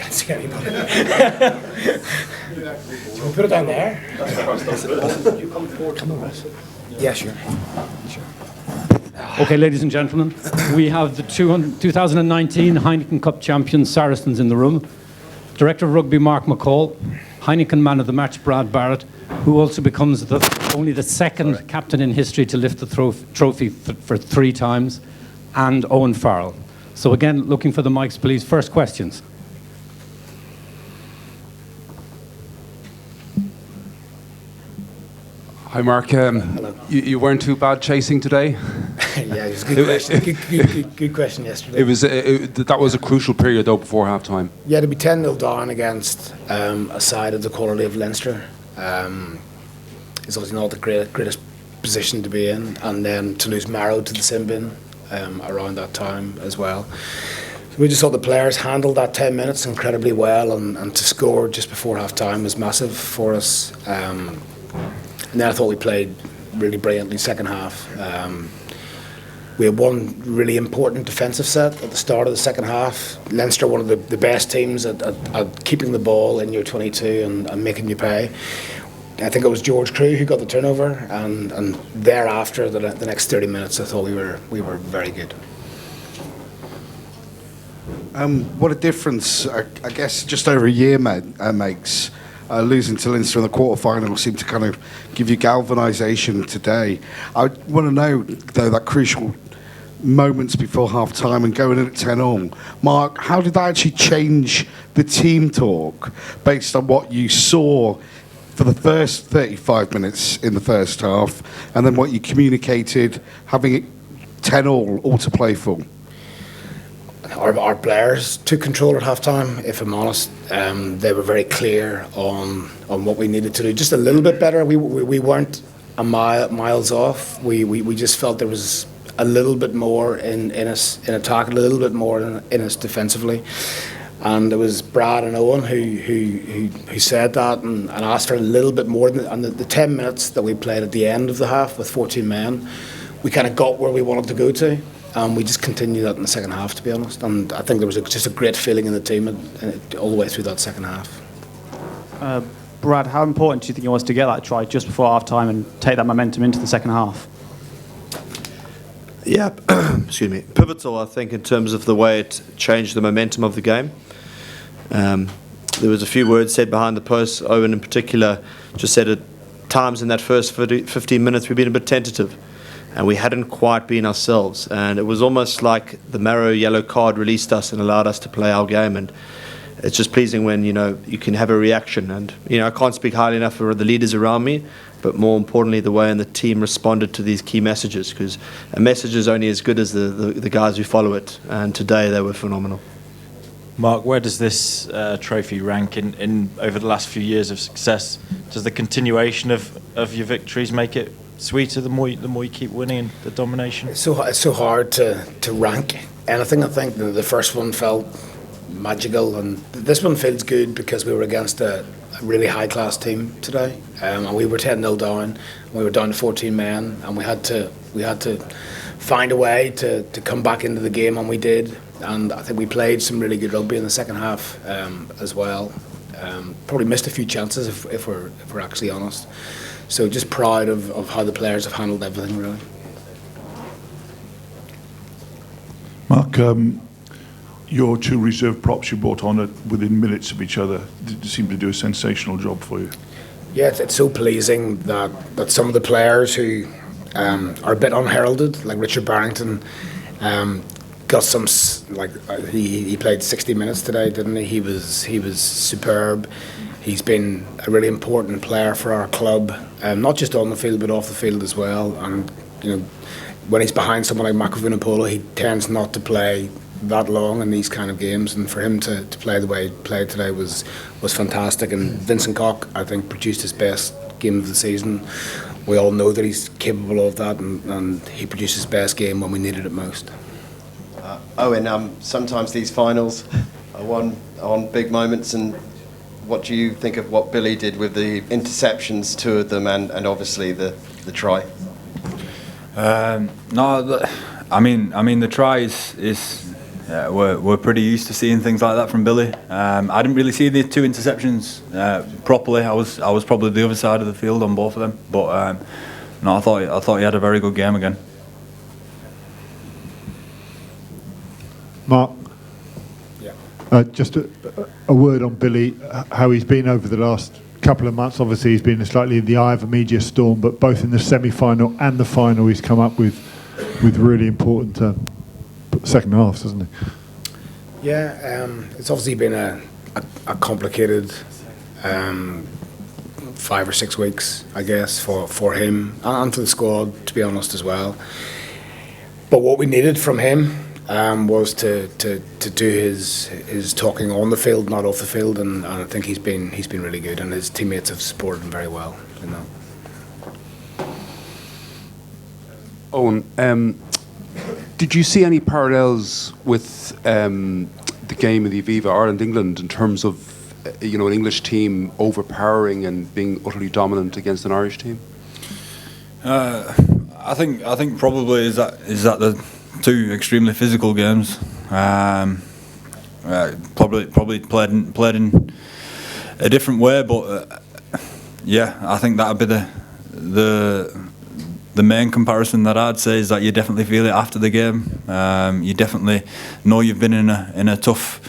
can't see anybody. We'll put it down there. Come on. Yeah, sure. Okay, ladies and gentlemen, we have the 2019 Heineken Cup champions Saracens in the room. Director of Rugby Mark McCall, Heineken Man of the Match Bard Barritt, who also becomes only the second captain in history to lift the trophy for 3 times, and Owen Farrell. So again, looking for the mics, please. First questions. Hi, Mark. You weren't too bad chasing today. Yeah, it was a good question. Good question yesterday. That was a crucial period though before half time. Yeah, to be 10-0 down against a side of the quality of Leinster is obviously not the greatest position to be in, and then to lose marrow to the sin bin around that time as well. We just thought the players handled that 10 minutes incredibly well, and to score just before half time was massive for us. And then I thought we played really brilliantly second half. We had one really important defensive set at the start of the second half. Leinster, one of the best teams at keeping the ball in your 22 and making you pay. I think it was George Crew who got the turnover, and thereafter, the next 30 minutes, I thought we were very good. What a difference, I guess, just over a year makes. Losing to Leinster in the quarterfinal seemed to kind of give you galvanisation today. I want to know, though, that crucial moments before half time and going in at 10-0. Mark, how did that actually change the team talk based on what you saw for the first 35 minutes in the first half, and then what you communicated having it 10-0 all to play for? Our players took control at half time, if I'm honest. They were very clear on what we needed to do. Just a little bit better. We weren't miles off. We just felt there was a little bit more in us in attack, a little bit more in us defensively. And it was Brad and Owen who said that and asked for a little bit more. And the 10 minutes that we played at the end of the half with 14 men, we kind of got where we wanted to go to. And we just continued that in the second half, to be honest. And I think there was just a great feeling in the team all the way through that second half. Brad, how important do you think it was to get that try just before half time and take that momentum into the second half? Yeah, excuse me. Pivotal, I think, in terms of the way it changed the momentum of the game. There was a few words said behind the post. Owen, in particular, just said at times in that first 15 minutes we've been a bit tentative. And we hadn't quite been ourselves, and it was almost like the Marrow yellow card released us and allowed us to play our game. And it's just pleasing when you can have a reaction. And I can't speak highly enough for the leaders around me, but more importantly the way and the team responded to these key messages, because a message is only as good as the guys who follow it. And today they were phenomenal. Mark, where does this trophy rank in over the last few years of success? Does the continuation of your victories make it sweeter the more you keep winning and the domination? It's so hard to rank anything. I think the first one felt magical, and this one feels good because we were against a really high class team today, and we were 10-0 down. We were down to 14 men, and we had to find a way to come back into the game, and we did. And I think we played some really good rugby in the second half as well. Probably missed a few chances if we're actually honest. So just proud of how the players have handled everything, really. Mark, your 2 reserve props you brought on within minutes of each other seem to do a sensational job for you. Yeah, it's so pleasing that some of the players who are a bit unheralded, like Richard Barrington, got some, he played 60 minutes today, didn't he? He was superb. He's been a really important player for our club, not just on the field but off the field as well. And when he's behind someone like Marco Vunipola, he tends not to play that long in these kind of games. And for him to play the way he played today was fantastic. And Vincent Koch, I think, produced his best game of the season. We all know that he's capable of that, and he produced his best game when we needed it most. Sometimes these finals are won on big moments, and what do you think of what Billy did with the interceptions, 2 of them, and obviously the try? No, I mean the try is Yeah, we're pretty used to seeing things like that from Billy. I didn't really see the 2 interceptions properly. I was probably the other side of the field on both of them. But no, I thought he had a very good game again. Mark, just a word on Billy, how he's been over the last couple of months. Obviously, he's been slightly in the eye of a media storm, but both in the semi-final and the final, he's come up with really important second halves, hasn't he? Yeah, it's obviously been a complicated 5 or 6 weeks, I guess, for him and for the squad, to be honest, as well. But what we needed from him was to do his talking on the field, not off the field, and I think he's been really good, and his teammates have supported him very well. You know. Owen, did you see any parallels with the game of the Aviva Ireland-England in terms of an English team overpowering and being utterly dominant against an Irish team? I think probably is that the 2 extremely physical games. Probably played in a different way, but I think that would be the main comparison that I'd say is that you definitely feel it after the game. You definitely know you've been in a tough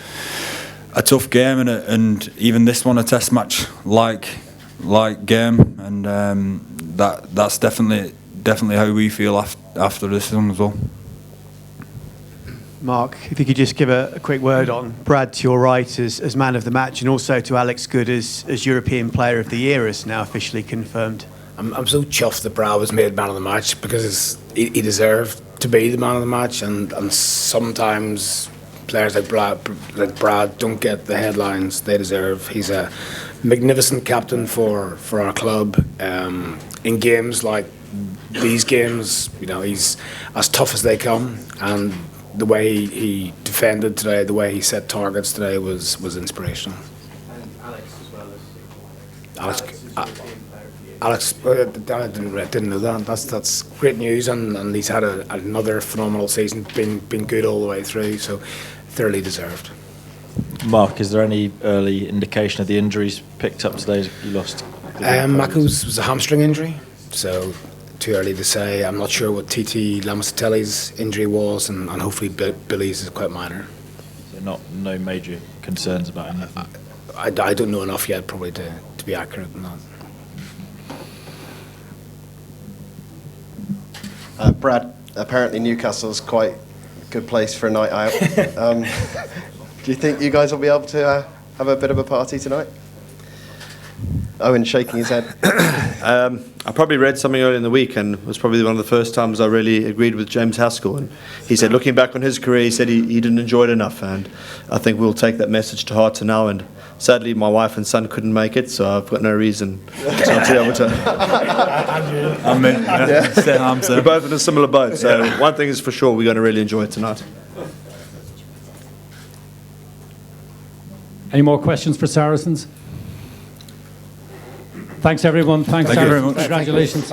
game, and even this one a test match like game, and that's definitely how we feel after this one as well. Mark, if you could just give a quick word on Brad to your right as man of the match, and also to Alex Good as European Player of the Year, is now officially confirmed. I'm so chuffed that Brad was made man of the match, because he deserved to be the man of the match, and sometimes players like Brad don't get the headlines they deserve. He's a magnificent captain for our club. In games like these games, he's as tough as they come, and the way he defended today, the way he set targets today was inspirational. And Alex as well as Alex, I didn't know that. That's great news, and he's had another phenomenal season, been good all the way through, so thoroughly deserved. Mark, is there any early indication of the injuries picked up today? You lost. Mako's was a hamstring injury, so too early to say. I'm not sure what TT Lamosatelli's injury was, and hopefully Billy's is quite minor. So no major concerns about anything? I don't know enough yet, probably, to be accurate in that. Brad, apparently Newcastle's quite a good place for a night out. Do you think you guys will be able to have a bit of a party tonight? Owen shaking his head. I probably read something earlier in the week, and it was probably one of the first times I really agreed with James Haskell. And he said, looking back on his career, he said he didn't enjoy it enough, and I think we'll take that message to heart now. And sadly, my wife and son couldn't make it, so I've got no reason not to be able to. I'm in. Yeah. We're both in a similar boat, so one thing is for sure, we're going to really enjoy it tonight. Any more questions for Saracens? Thanks, everyone. Thanks, Thank you very much. Congratulations.